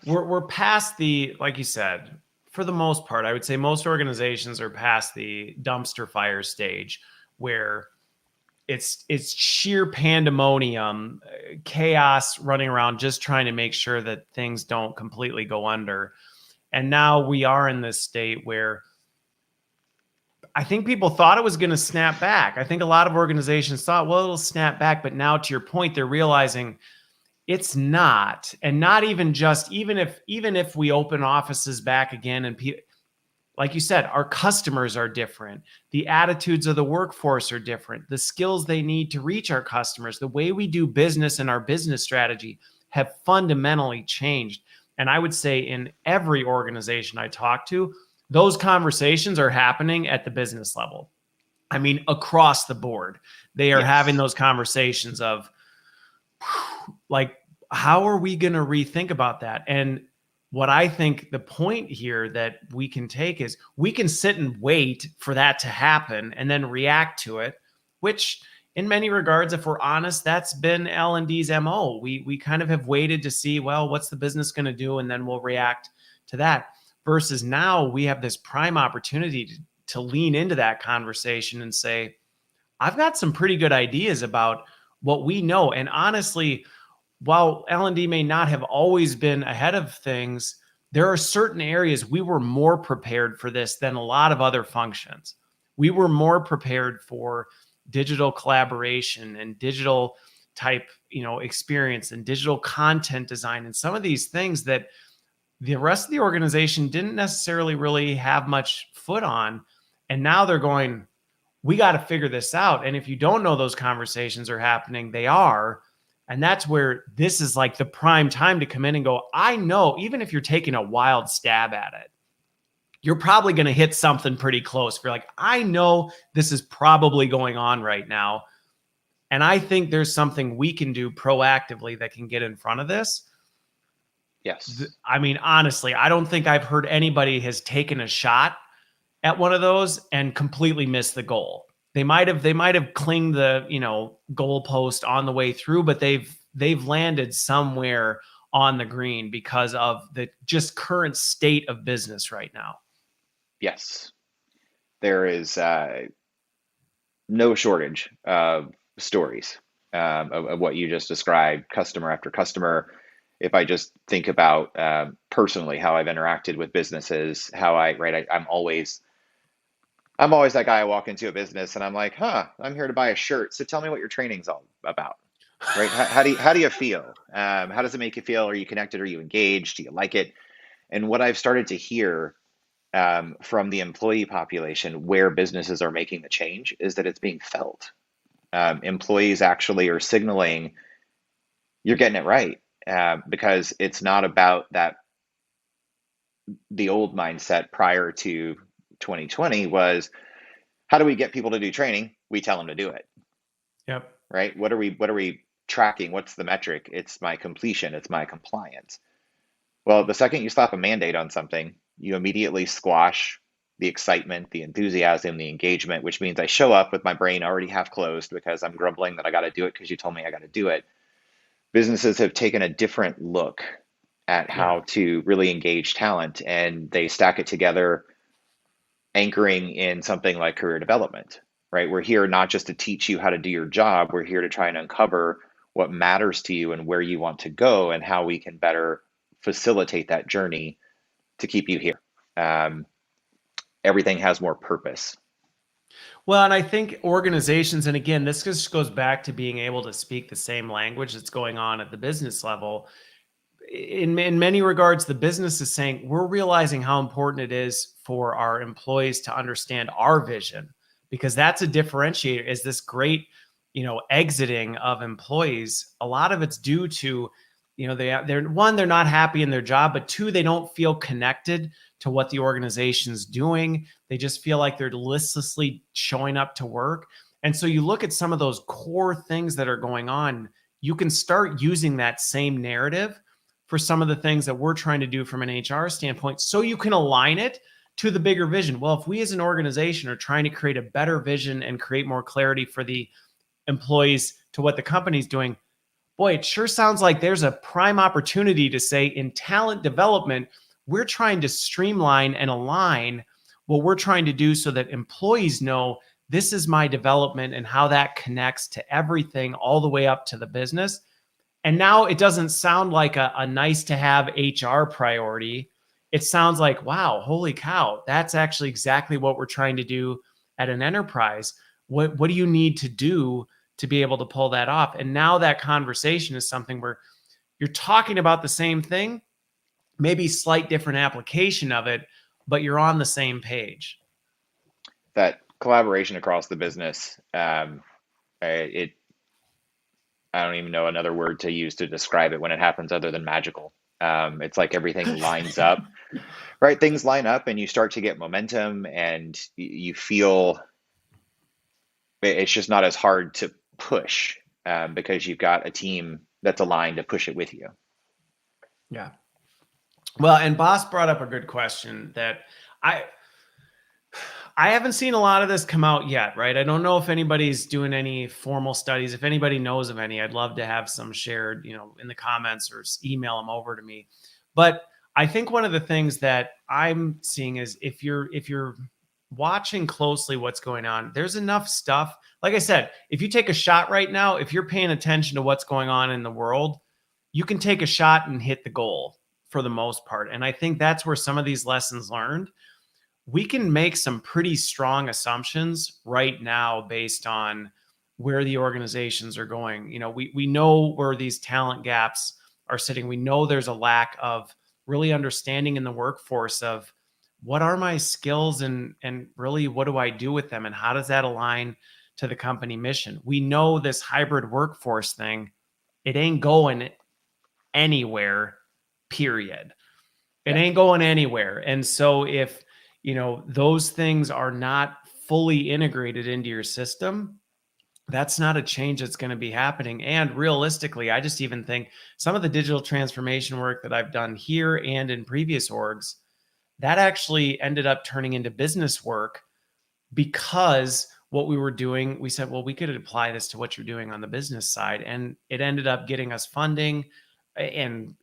Speaker 1: We're past the, like you said, for the most part, I would say most organizations are past the dumpster fire stage where it's sheer pandemonium, chaos running around, just trying to make sure that things don't completely go under. And now we are in this state where I think people thought it was going to snap back. I think a lot of organizations thought, well, it'll snap back. But now, to your point, they're realizing it's not. And not even if we open offices back again and like you said, our customers are different. The attitudes of the workforce are different. The skills they need to reach our customers, the way we do business and our business strategy have fundamentally changed. And I would say in every organization I talk to, those conversations are happening at the business level. I mean, across the board, they are having those conversations of like, how are we going to rethink about that? And what I think the point here that we can take is we can sit and wait for that to happen and then react to it, which in many regards, if we're honest, that's been L&D's MO. We kind of have waited to see, well, what's the business going to do? And then we'll react to that. Versus now we have this prime opportunity to lean into that conversation and say, I've got some pretty good ideas about what we know. And honestly, while L&D may not have always been ahead of things, there are certain areas we were more prepared for this than a lot of other functions. We were more prepared for digital collaboration and digital type, experience and digital content design and some of these things that the rest of the organization didn't necessarily really have much foot on. And now they're going, we got to figure this out. And if you don't know those conversations are happening, they are. And that's where this is like the prime time to come in and go, I know, even if you're taking a wild stab at it, you're probably going to hit something pretty close. If you're like, I know this is probably going on right now. And I think there's something we can do proactively that can get in front of this.
Speaker 2: Yes.
Speaker 1: I mean, honestly, I don't think I've heard anybody has taken a shot at one of those and completely missed the goal. They might have clinged the, goalpost on the way through, but they've landed somewhere on the green because of the just current state of business right now.
Speaker 2: Yes. There is no shortage of stories of what you just described, customer after customer. If I just think about personally how I've interacted with businesses, I'm always that guy. I walk into a business and I'm like, I'm here to buy a shirt. So tell me what your training's all about, right? How do you feel? How does it make you feel? Are you connected? Are you engaged? Do you like it? And what I've started to hear from the employee population where businesses are making the change is that it's being felt. Employees actually are signaling, you're getting it right, because it's not about the old mindset prior to 2020 was, how do we get people to do training? We tell them to do it.
Speaker 1: Yep.
Speaker 2: Right. What are we tracking? What's the metric? It's my completion. It's my compliance. Well, the second you slap a mandate on something, you immediately squash the excitement, the enthusiasm, the engagement, which means I show up with my brain already half closed because I'm grumbling that I got to do it because you told me I got to do it. Businesses have taken a different look at how to really engage talent, and they stack it together, anchoring in something like career development, right? We're here not just to teach you how to do your job. We're here to try and uncover what matters to you and where you want to go and how we can better facilitate that journey to keep you here. Everything has more purpose.
Speaker 1: Well, and I think organizations, and again, this just goes back to being able to speak the same language that's going on at the business level. In many regards, the business is saying, we're realizing how important it is for our employees to understand our vision, because that's a differentiator. Is this great, exiting of employees? A lot of it's due to, they're not happy in their job, but two, they don't feel connected to what the organization's doing. They just feel like they're listlessly showing up to work. And so you look at some of those core things that are going on, you can start using that same narrative for some of the things that we're trying to do from an HR standpoint, so you can align it to the bigger vision. Well, if we as an organization are trying to create a better vision and create more clarity for the employees to what the company's doing, boy, it sure sounds like there's a prime opportunity to say in talent development, we're trying to streamline and align what we're trying to do so that employees know this is my development and how that connects to everything all the way up to the business. And now it doesn't sound like a nice to have HR priority. It sounds like, wow, holy cow, that's actually exactly what we're trying to do at an enterprise. What do you need to do to be able to pull that off? And now that conversation is something where you're talking about the same thing, maybe slight different application of it, but you're on the same page.
Speaker 2: That collaboration across the business, I don't even know another word to use to describe it when it happens other than magical. It's like everything lines up, right? Things line up and you start to get momentum and you feel it's just not as hard to push because you've got a team that's aligned to push it with you.
Speaker 1: Yeah. Well, and Boss brought up a good question that I haven't seen a lot of this come out yet, right? I don't know if anybody's doing any formal studies. If anybody knows of any, I'd love to have some shared, in the comments or email them over to me. But I think one of the things that I'm seeing is if you're watching closely what's going on, there's enough stuff. Like I said, if you take a shot right now, if you're paying attention to what's going on in the world, you can take a shot and hit the goal for the most part. And I think that's where some of these lessons learned we can make some pretty strong assumptions right now based on where the organizations are going. We know where these talent gaps are sitting. We know there's a lack of really understanding in the workforce of what are my skills and really what do I do with them and how does that align to the company mission. We know this hybrid workforce thing, it ain't going anywhere, period. It ain't going anywhere. And so if, those things are not fully integrated into your system, that's not a change that's going to be happening. And realistically, I just even think some of the digital transformation work that I've done here and in previous orgs, that actually ended up turning into business work because what we were doing, we said, well, we could apply this to what you're doing on the business side. And it ended up getting us funding and,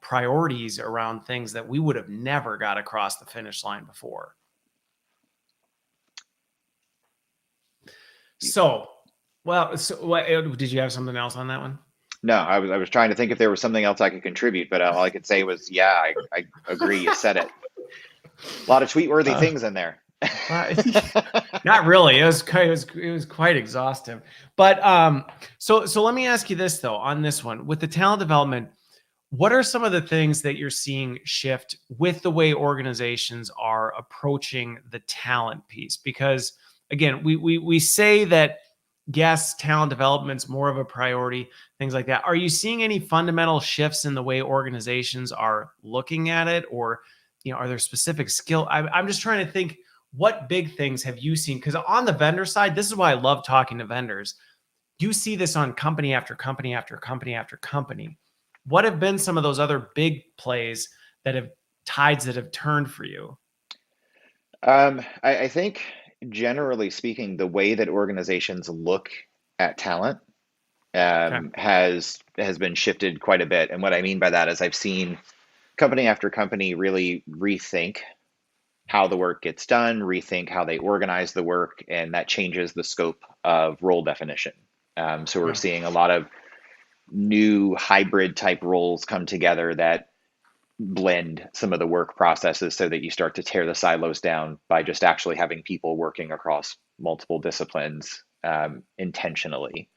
Speaker 1: priorities around things that we would have never got across the finish line before. So did you have something else on that one?
Speaker 2: No, I was trying to think if there was something else I could contribute, but all I could say was, yeah, I agree. You said it. A lot of tweet-worthy things in there.
Speaker 1: Not really. It was quite exhaustive. But so let me ask you this though, on this one with the talent development, what are some of the things that you're seeing shift with the way organizations are approaching the talent piece? Because again, we say that yes, talent development's more of a priority, things like that. Are you seeing any fundamental shifts in the way organizations are looking at it, or are there specific skill? I'm just trying to think, what big things have you seen? Because on the vendor side, this is why I love talking to vendors. You see this on company after company after company after company. What have been some of those other big plays that have tides that have turned for you?
Speaker 2: I think generally speaking, the way that organizations look at talent has been shifted quite a bit. And what I mean by that is I've seen company after company really rethink how the work gets done, rethink how they organize the work, and that changes the scope of role definition. So we're seeing a lot of new hybrid type roles come together that blend some of the work processes so that you start to tear the silos down by just actually having people working across multiple disciplines intentionally.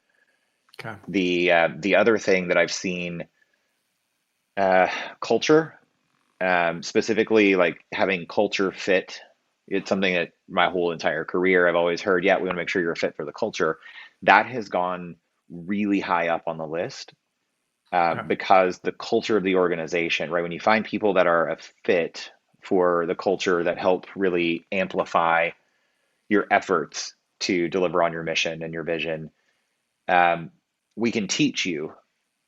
Speaker 1: Okay.
Speaker 2: The other thing that I've seen, culture, specifically like having culture fit. It's something that my whole entire career I've always heard, yeah, we want to make sure you're a fit for the culture. That has gone really high up on the list because the culture of the organization, right? When you find people that are a fit for the culture that help really amplify your efforts to deliver on your mission and your vision, we can teach you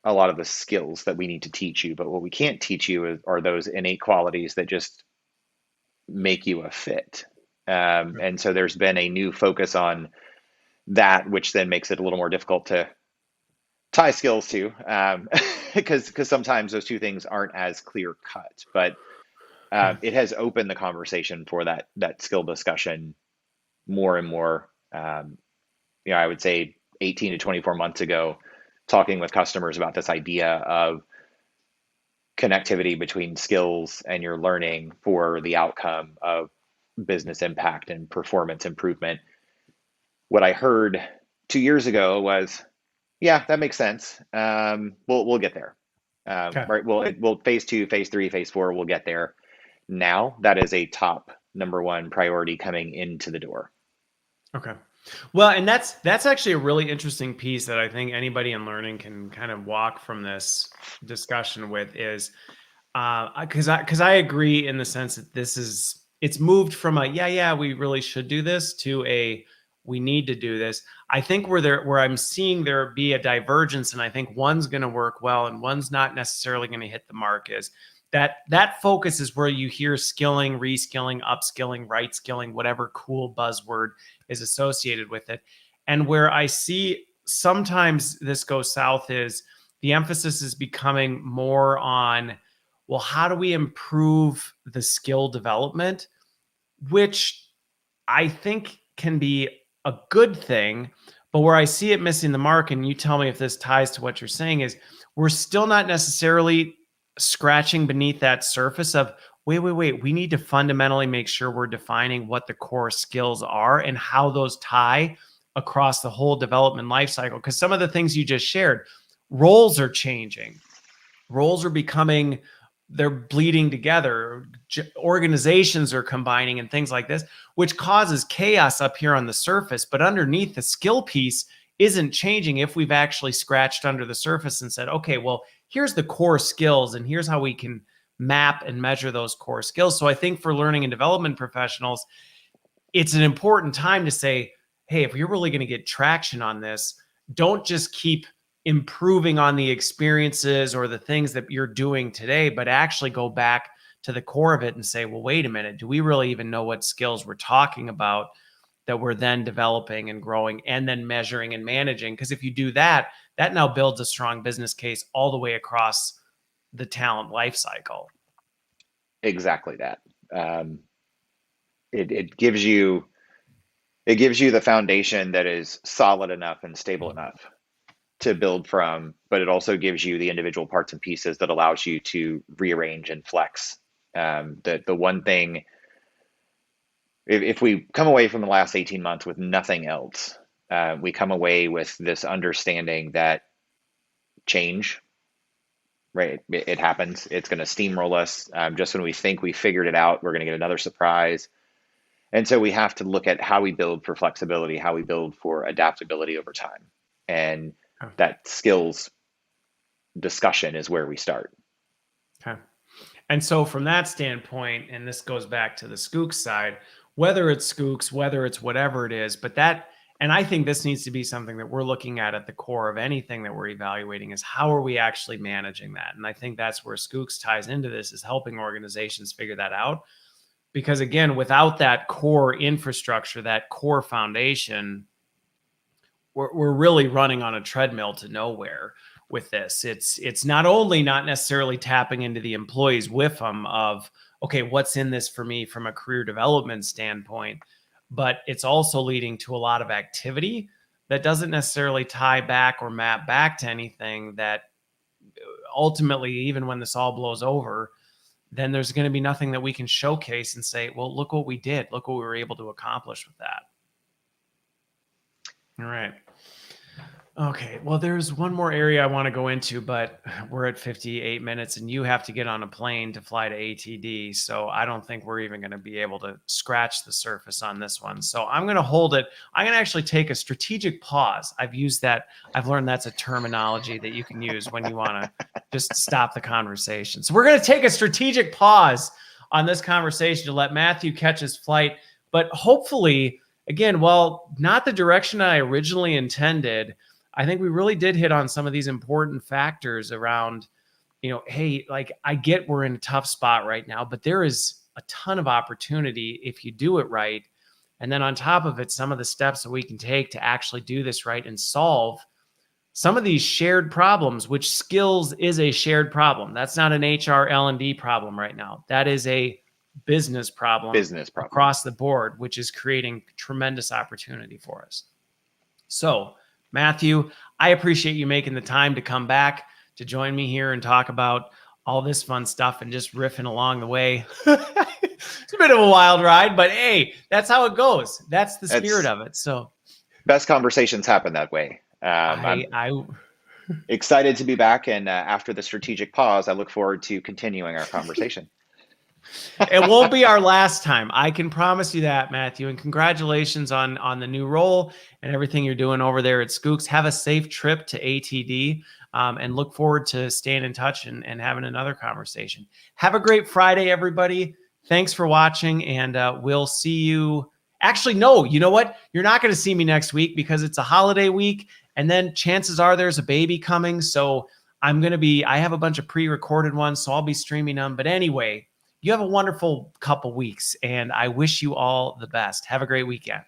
Speaker 2: a lot of the skills that we need to teach you, but what we can't teach you are those innate qualities that just make you a fit. And so there's been a new focus on that, which then makes it a little more difficult to tie skills to, because sometimes those two things aren't as clear cut. But it has opened the conversation for that skill discussion more and more. I would say 18 to 24 months ago, talking with customers about this idea of connectivity between skills and your learning for the outcome of business impact and performance improvement. What I heard 2 years ago was, yeah, that makes sense. We'll get there. Right. We'll phase 2, phase 3, phase 4, we'll get there. Now that is a top number 1 priority coming into the door.
Speaker 1: Okay. Well, and that's actually a really interesting piece that I think anybody in learning can kind of walk from this discussion with is because I agree in the sense that it's moved from a we really should do this to a we need to do this. I think where I'm seeing there be a divergence, and I think one's going to work well and one's not necessarily going to hit the mark, is that focus is where you hear skilling, reskilling, upskilling, right skilling, whatever cool buzzword is associated with it. And where I see sometimes this goes south is the emphasis is becoming more on, well, how do we improve the skill development, which I think can be a good thing. But where I see it missing the mark, and you tell me if this ties to what you're saying, is we're still not necessarily scratching beneath that surface of, wait, we need to fundamentally make sure we're defining what the core skills are and how those tie across the whole development life cycle. Because some of the things you just shared, roles are changing. Roles are becoming, they're bleeding together. Organizations are combining and things like this, which causes chaos up here on the surface. But underneath, the skill piece isn't changing if we've actually scratched under the surface and said, okay, well, here's the core skills and here's how we can map and measure those core skills. So I think for learning and development professionals, it's an important time to say, hey, if you're really going to get traction on this, don't just keep improving on the experiences or the things that you're doing today, but actually go back to the core of it and say, well, wait a minute, do we really even know what skills we're talking about that we're then developing and growing and then measuring and managing? Because if you do that, that now builds a strong business case all the way across the talent life cycle.
Speaker 2: Exactly that. It gives you the foundation that is solid enough and stable enough to build from, but it also gives you the individual parts and pieces that allows you to rearrange and flex. The one thing, if we come away from the last 18 months with nothing else, we come away with this understanding that change, right? It happens. It's going to steamroll us. Just when we think we figured it out, we're going to get another surprise. And so we have to look at how we build for flexibility, how we build for adaptability over time. And that skills discussion is where we start.
Speaker 1: Okay. And so from that standpoint, and this goes back to the Schoox side, whether it's Schoox, whether it's whatever it is, but that, and I think this needs to be something that we're looking at the core of anything that we're evaluating is how are we actually managing that? And I think that's where Schoox ties into this, is helping organizations figure that out. Because again, without that core infrastructure, that core foundation, we're really running on a treadmill to nowhere with this. It's not only not necessarily tapping into the employees with them of, okay, what's in this for me from a career development standpoint, but it's also leading to a lot of activity that doesn't necessarily tie back or map back to anything that ultimately, even when this all blows over, then there's going to be nothing that we can showcase and say, well, look what we did. Look what we were able to accomplish with that. All right. Okay. Well, there's one more area I want to go into, but we're at 58 minutes and you have to get on a plane to fly to ATD. So I don't think we're even going to be able to scratch the surface on this one. So I'm going to hold it. I'm going to actually take a strategic pause. I've used that. I've learned that's a terminology that you can use when you want to just stop the conversation. So we're going to take a strategic pause on this conversation to let Matthew catch his flight. But hopefully, again, while not the direction I originally intended, I think we really did hit on some of these important factors around, hey, like I get we're in a tough spot right now, but there is a ton of opportunity if you do it right. And then on top of it, some of the steps that we can take to actually do this right and solve some of these shared problems, which skills is a shared problem. That's not an HR L&D problem right now. That is a business problem across the board, which is creating tremendous opportunity for us. So, Matthew, I appreciate you making the time to come back to join me here and talk about all this fun stuff and just riffing along the way. It's a bit of a wild ride, but hey, that's how it goes. That's the spirit of it. So,
Speaker 2: best conversations happen that way. I'm excited to be back, and after the strategic pause, I look forward to continuing our conversation.
Speaker 1: It won't be our last time. I can promise you that, Matthew. And congratulations on the new role and everything you're doing over there at Schoox. Have a safe trip to ATD and look forward to staying in touch and having another conversation. Have a great Friday, everybody. Thanks for watching, and we'll see you. Actually, no, you know what? You're not going to see me next week because it's a holiday week. And then chances are there's a baby coming. So I have a bunch of pre-recorded ones, so I'll be streaming them. But anyway, you have a wonderful couple weeks, and I wish you all the best. Have a great weekend.